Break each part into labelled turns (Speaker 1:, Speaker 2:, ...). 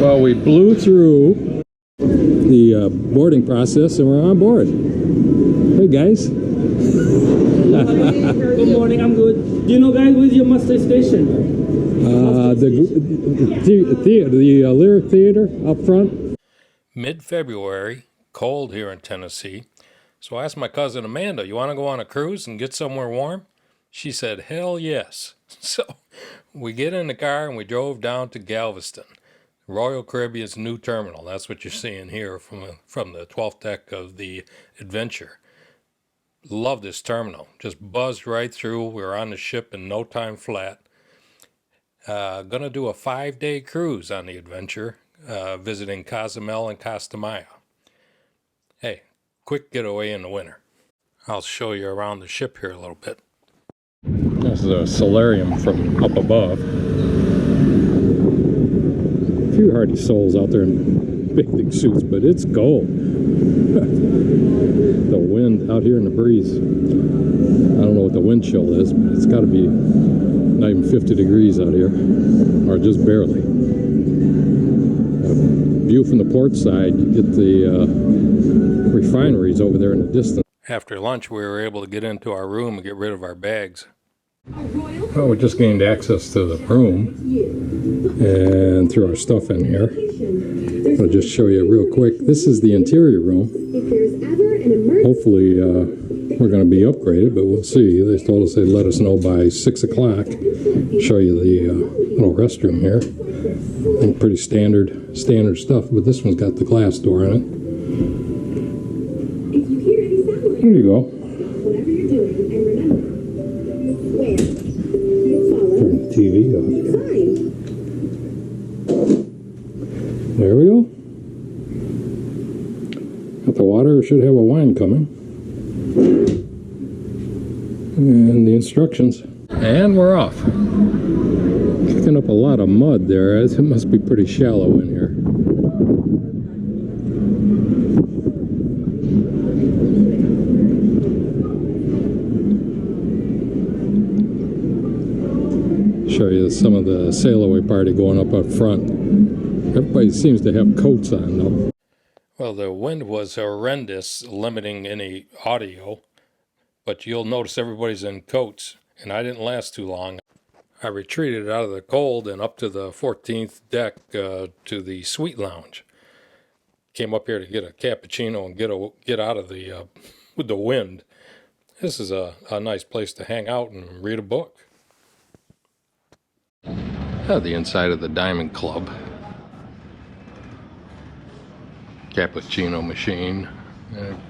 Speaker 1: Well, we blew through the boarding process and we're on board. Hey guys.
Speaker 2: Good morning, I'm good. Do you know, guys, where's your muster station?
Speaker 1: The Lyric Theater up front.
Speaker 3: Mid-February, cold here in Tennessee. So I asked my cousin Amanda, you want to go on a cruise and get somewhere warm? She said, hell yes. So we get in the car and we drove down to Galveston, Royal Caribbean's new terminal. That's what you're seeing here from the 12th deck of the Adventure. Love this terminal. Just buzzed right through. We were on the ship in no time flat. Gonna do a 5-day cruise on the Adventure, visiting Cozumel and Costa Maya. Hey, quick getaway in the winter. I'll show you around the ship here a little bit.
Speaker 1: This is a solarium from up above. A few hardy souls out there in big suits, but it's cold. The wind out here in the breeze. I don't know what the wind chill is, but it's got to be not even 50 degrees out here, or just barely. View from the port side, you get the refineries over there in the distance.
Speaker 3: After lunch, we were able to get into our room and get rid of our bags.
Speaker 1: Well, we just gained access to the room and threw our stuff in here. I'll just show you real quick. This is the interior room. Hopefully we're going to be upgraded, but we'll see. They told us they'd let us know by 6 o'clock. Show you the little restroom here. And pretty standard stuff, but this one's got the glass door in it. There you go. Turn the TV off. There we go. Got the water, should have a wine coming. And the instructions. And we're off. Picking up a lot of mud there. It must be pretty shallow in here. Show you some of the sail-away party going up front. Everybody seems to have coats on though.
Speaker 3: Well, the wind was horrendous, limiting any audio, but you'll notice everybody's in coats, and I didn't last too long. I retreated out of the cold and up to the 14th deck to the suite lounge. Came up here to get a cappuccino and get out of the with the wind. This is a nice place to hang out and read a book. The inside of the Diamond Club. Cappuccino machine.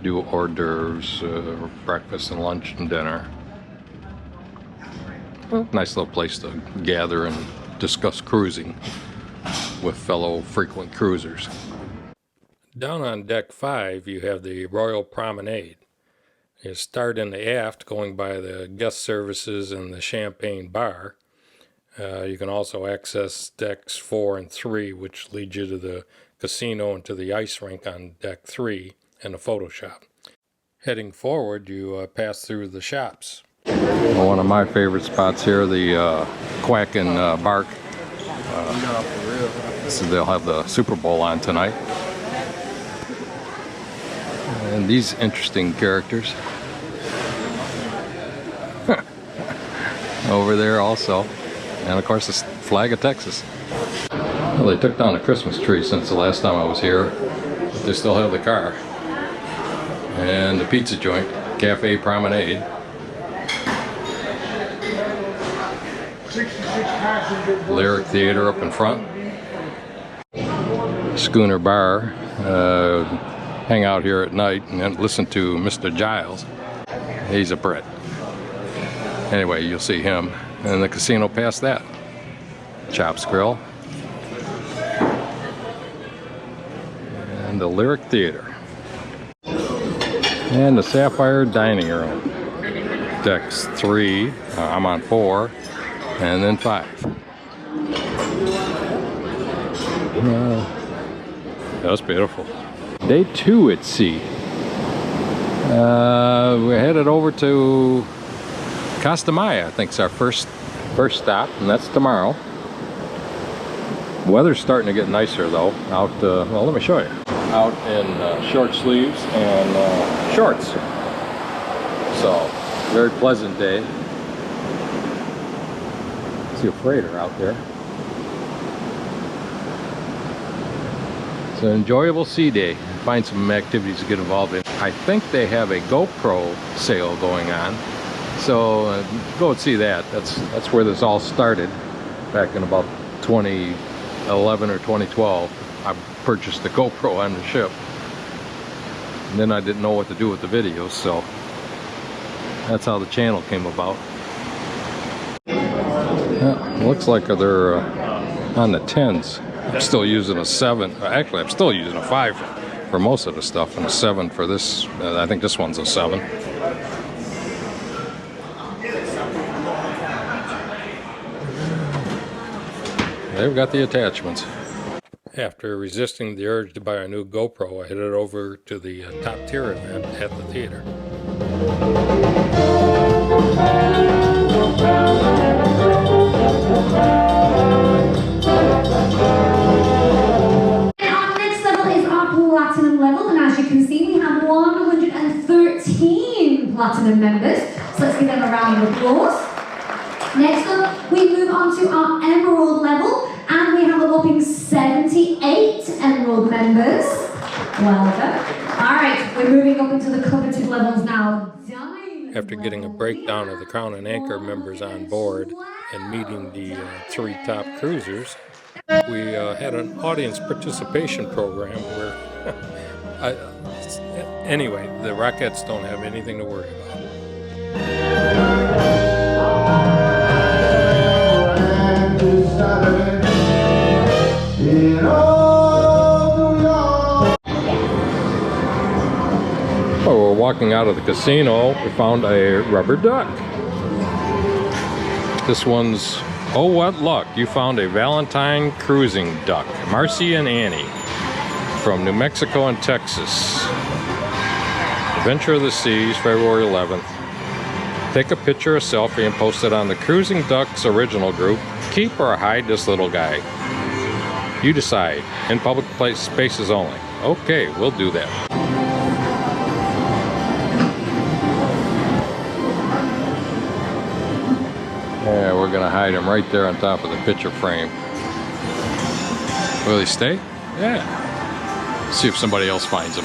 Speaker 3: Do hors d'oeuvres, breakfast and lunch and dinner. Well, nice little place to gather and discuss cruising with fellow frequent cruisers. Down on deck 5 you have the Royal Promenade. You start in the aft going by the guest services and the champagne bar. You can also access decks 4 and 3, which lead you to the casino and to the ice rink on deck 3 and the photo shop. Heading forward, you pass through the shops. Well, one of my favorite spots here, the Quack and Bark. So they'll have the Super Bowl on tonight. And these interesting characters. Over there also. And of course the flag of Texas. Well, they took down the Christmas tree since the last time I was here, but they still have the car. And the pizza joint, Cafe Promenade. Lyric Theater up in front. Schooner Bar. Hang out here at night and then listen to Mr. Giles. He's a Brit. Anyway, you'll see him. And the casino past that. Chops Grill. And the Lyric Theater. And the Sapphire Dining Room. Decks 3, I'm on 4, and then 5. That's beautiful. Day 2 at sea. We're headed over to Costa Maya. I think it's our first stop, and that's tomorrow.
Speaker 1: Weather's starting to get nicer though. Out, well, let me show you. Out in short sleeves and shorts. So, very pleasant day. See a freighter out there. It's an enjoyable sea day. Find some activities to get involved in. I think they have a GoPro sale going on. So go and see that. That's where this all started back in about 2011 or 2012. I purchased the GoPro on the ship. And then I didn't know what to do with the videos, so that's how the channel came about. Yeah, looks like they're on the 10s. I'm still using a 7. Actually, I'm still using a 5 for most of the stuff, and a 7 for this. I think this one's a 7. They've got the attachments. After resisting the urge to buy a new GoPro, I headed over to the top tier event at the theater.
Speaker 4: Our next level is our platinum level, and as you can see, we have 113 platinum members. So let's give them a round of applause. Next up, we move on to our emerald level, and we have a whopping 78 emerald members. Well done. All right, we're moving up into the coveted levels now.
Speaker 3: After getting a breakdown of the Crown and Anchor members on board and meeting the 3 top cruisers, we had an audience participation program where, anyway, the Rockettes don't have anything to worry about. Oh, we're walking out of the casino. We found a rubber duck. This one's, oh what luck, you found a Valentine cruising duck. Marcy and Annie from New Mexico and Texas. Adventure of the Seas, February 11th. Take a picture or selfie and post it on the Cruising Ducks original group. Keep or hide this little guy. You decide. In public spaces only. Okay, we'll do that. Yeah, we're gonna hide him right there on top of the picture frame. Will he stay? Yeah. See if somebody else finds him.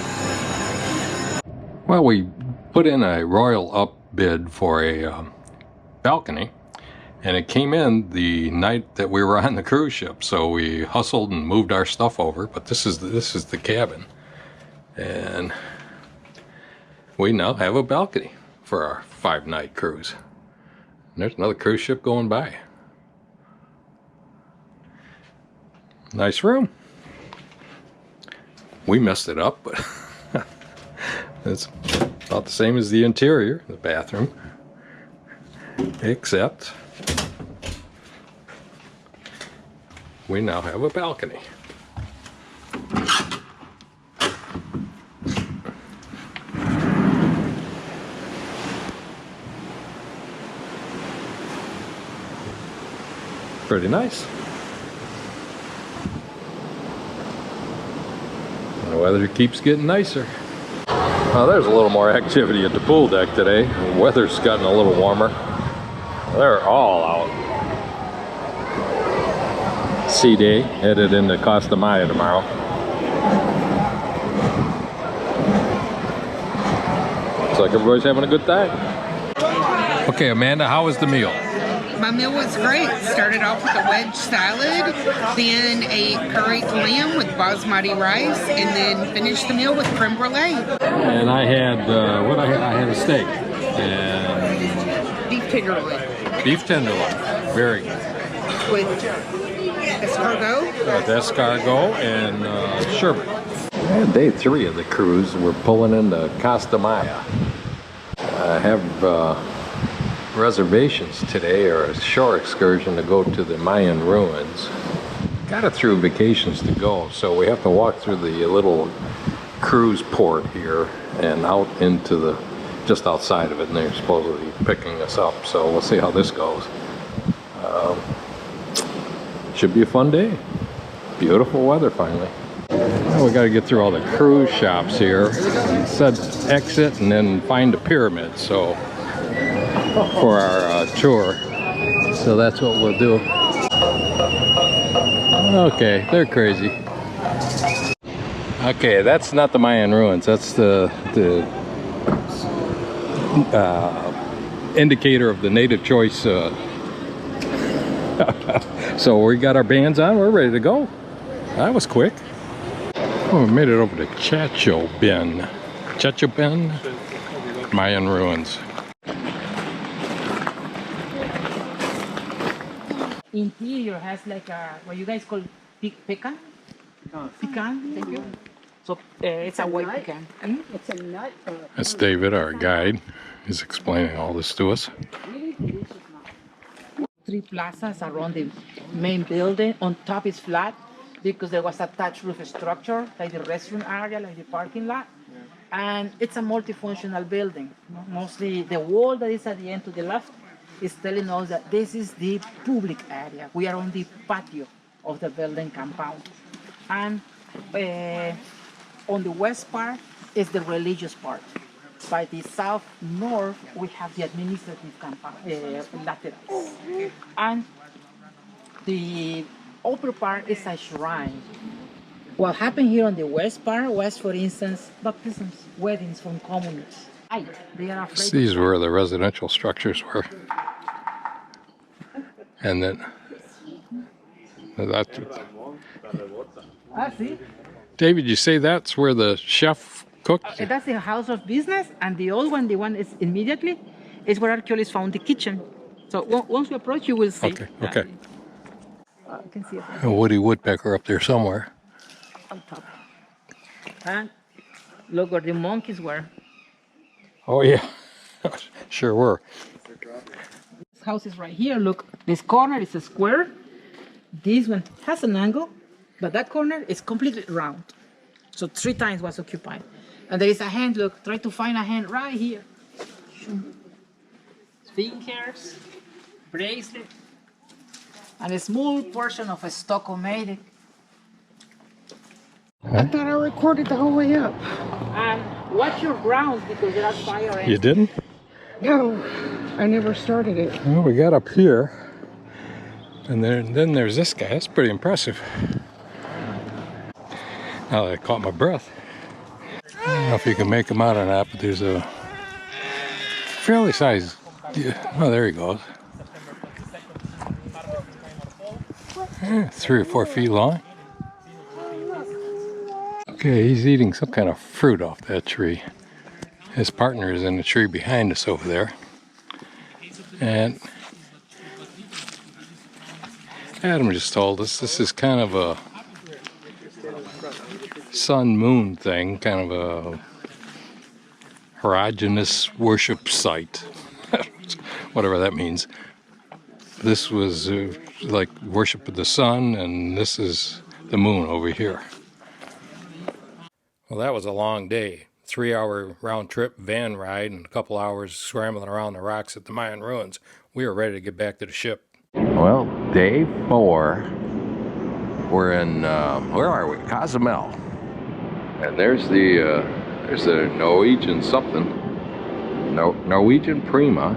Speaker 3: Well, we put in a royal up bid for a balcony, and it came in the night that we were on the cruise ship. So we hustled and moved our stuff over. But this is the cabin, and we now have a balcony for our 5-night cruise. And there's another cruise ship going by. Nice room. We messed it up, but it's about the same as the interior, the bathroom, except we now have a balcony. Pretty nice. And the weather keeps getting nicer. Well, there's a little more activity at the pool deck today. The weather's gotten a little warmer. They're all out. Sea day, headed into Costa Maya tomorrow. Looks like everybody's having a good time. Okay, Amanda, how was the meal?
Speaker 5: My meal was great. Started off with a wedge salad, then a curried lamb with basmati rice, and then finished the meal with creme brulee.
Speaker 1: And I had, I had a steak. And
Speaker 5: Beef tenderloin.
Speaker 1: beef tenderloin. Very good.
Speaker 5: With escargot.
Speaker 1: Escargot and sherbet. And day 3 of the cruise, we're pulling into Costa Maya. I have reservations today, or a shore excursion to go to the Mayan ruins. Got it through Vacations to Go, so we have to walk through the little cruise port here and out into the, just outside of it, and they're supposedly picking us up, so we'll see how this goes. Should be a fun day.
Speaker 3: Beautiful weather finally. Now we got to get through all the cruise shops here. It said exit and then find the pyramid. So for our tour. So that's what we'll do. Okay, they're crazy. Okay, that's not the Mayan ruins. That's the indicator of the native choice. So we got our bands on. We're ready to go. That was quick. Oh, we made it over to Chachoben. Mayan ruins.
Speaker 6: Interior has like a what you guys call pecan. Pecan. Thank you. So it's a white pecan.
Speaker 7: It's a nut.
Speaker 3: That's David, our guide. He's explaining all this to us.
Speaker 6: Three plazas around the main building. On top is flat because there was a thatch roof structure, like the restroom area, like the parking lot. And it's a multifunctional building. Mostly the wall that is at the end to the left is telling us that this is the public area. We are on the patio of the building compound. And on the west part is the religious part. By the south-north, we have the administrative compound, laterals. And the upper part is a shrine. What happened here on the west part was, for instance, baptisms, weddings from communists. They are afraid.
Speaker 3: These were the residential structures were. And then that.
Speaker 6: See?
Speaker 3: David, you say that's where the chef cooked?
Speaker 6: That's the house of business, and the old one, the one is immediately, is where archaeologists found the kitchen. So once you approach, you will see.
Speaker 3: Okay, okay.
Speaker 6: You can see it
Speaker 3: A woody woodpecker up there somewhere.
Speaker 6: on top. And look where the monkeys were.
Speaker 3: Oh yeah, sure were.
Speaker 6: This house is right here. Look, this corner is a square. This one has an angle, but that corner is completely round. So 3 times was occupied. And there is a hand, look, try to find a hand right here. Fingers, bracelet, and a small portion of a Stockholm-made.
Speaker 5: I thought I recorded the whole way up.
Speaker 6: And watch your grounds because there are fire ants.
Speaker 3: You didn't?
Speaker 5: No, I never started it.
Speaker 3: Well, we got up here, and then there's this guy. That's pretty impressive. Now that I caught my breath. I don't know if you can make him out or not, but there's a fairly sized. Oh, there he goes. 3 or 4 feet long. Okay, he's eating some kind of fruit off that tree. His partner is in the tree behind us over there. And Adam just told us this is kind of a sun-moon thing, kind of a homogeneous worship site, whatever that means. This was like worship of the sun, and this is the moon over here. Well, that was a long day. 3-hour round trip van ride and a couple hours scrambling around the rocks at the Mayan ruins. We were ready to get back to the ship. Well, day 4. We're in, where are we? Cozumel. And there's the Norwegian something. Norwegian Prima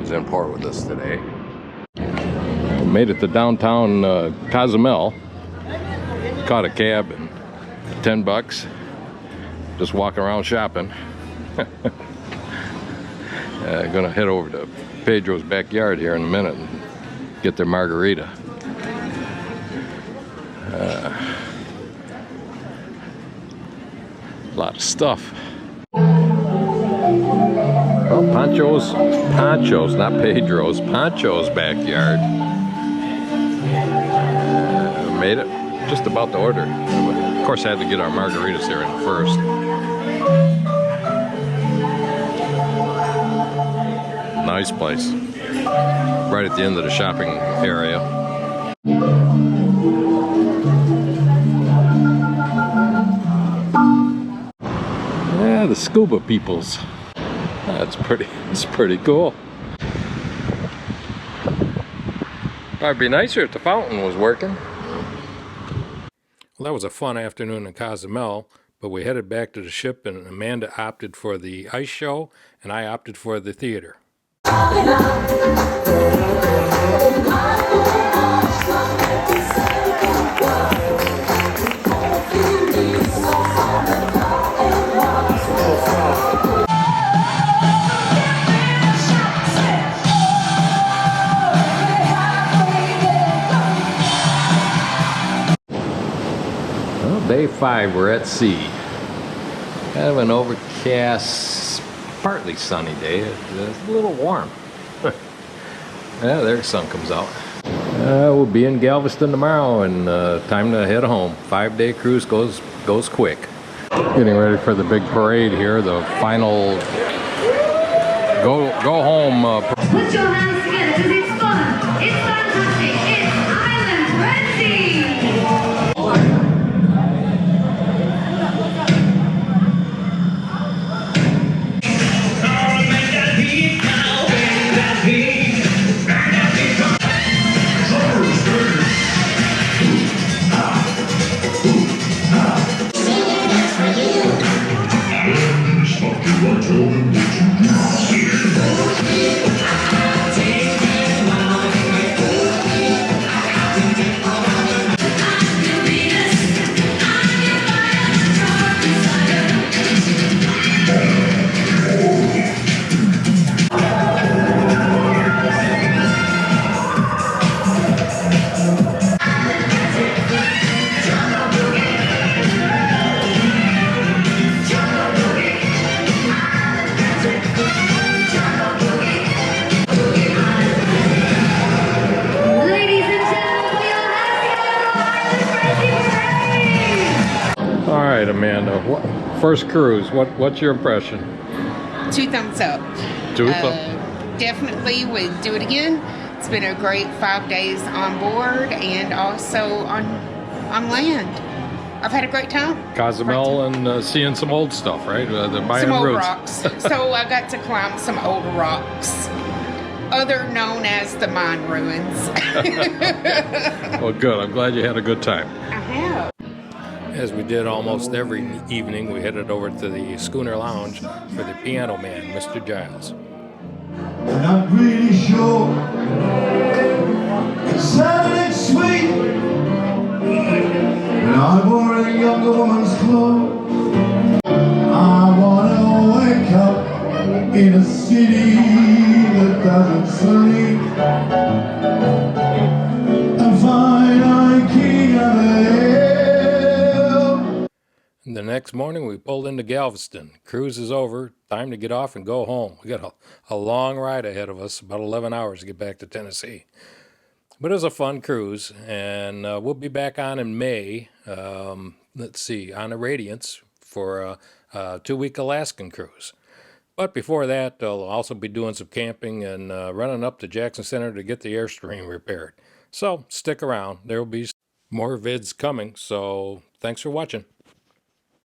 Speaker 3: is in port with us today. We made it to downtown Cozumel. Caught a cab and $10. Just walking around shopping. Gonna head over to Pedro's backyard here in a minute and get their margarita. A lot of stuff. Well, Pancho's, not Pedro's, Pancho's backyard. Made it just about to order. Of course, I had to get our margaritas there in first. Nice place. Right at the end of the shopping area. Yeah, the scuba peoples. It's pretty cool. It'd be nicer if the fountain was working. that was a fun afternoon in Cozumel, but we headed back to the ship, and Amanda opted for the ice show, and I opted for the theater. Well, day 5, we're at sea. Kind of an overcast, partly sunny day. It's a little warm. Yeah, there the sun comes out. We'll be in Galveston tomorrow, and time to head home. 5-day cruise goes quick. Getting ready for the big parade here, the final go home.
Speaker 4: Put your hands together because it's fun. It's fantastic. It's Island Frenzy.
Speaker 3: Amanda, first cruise, what's your impression?
Speaker 5: 2 thumbs up.
Speaker 3: 2 thumbs.
Speaker 5: Definitely would do it again. It's been a great 5 days on board and also on land. I've had a great time.
Speaker 3: Cozumel and seeing some old stuff, right? The Mayan
Speaker 5: some old
Speaker 3: roots.
Speaker 5: rocks. So I got to climb some old rocks, other known as the mine ruins.
Speaker 3: Well, good. I'm glad you had a good time.
Speaker 5: I have.
Speaker 3: As we did almost every evening, we headed over to the Schooner Lounge for the piano man, Mr. Giles.
Speaker 7: Not really sure. It sounded sweet. And I wore a younger woman's clothes. I wanna wake up in a city that doesn't sleep and find I'm king of the hill.
Speaker 3: The next morning, we pulled into Galveston. Cruise is over. Time to get off and go home. We got a long ride ahead of us, about 11 hours to get back to Tennessee. But it was a fun cruise, and we'll be back on in May, let's see, on the Radiance for a 2-week Alaskan cruise. But before that, I'll also be doing some camping and running up to Jackson Center to get the Airstream repaired. So stick around. There will be more vids coming, so thanks for watching.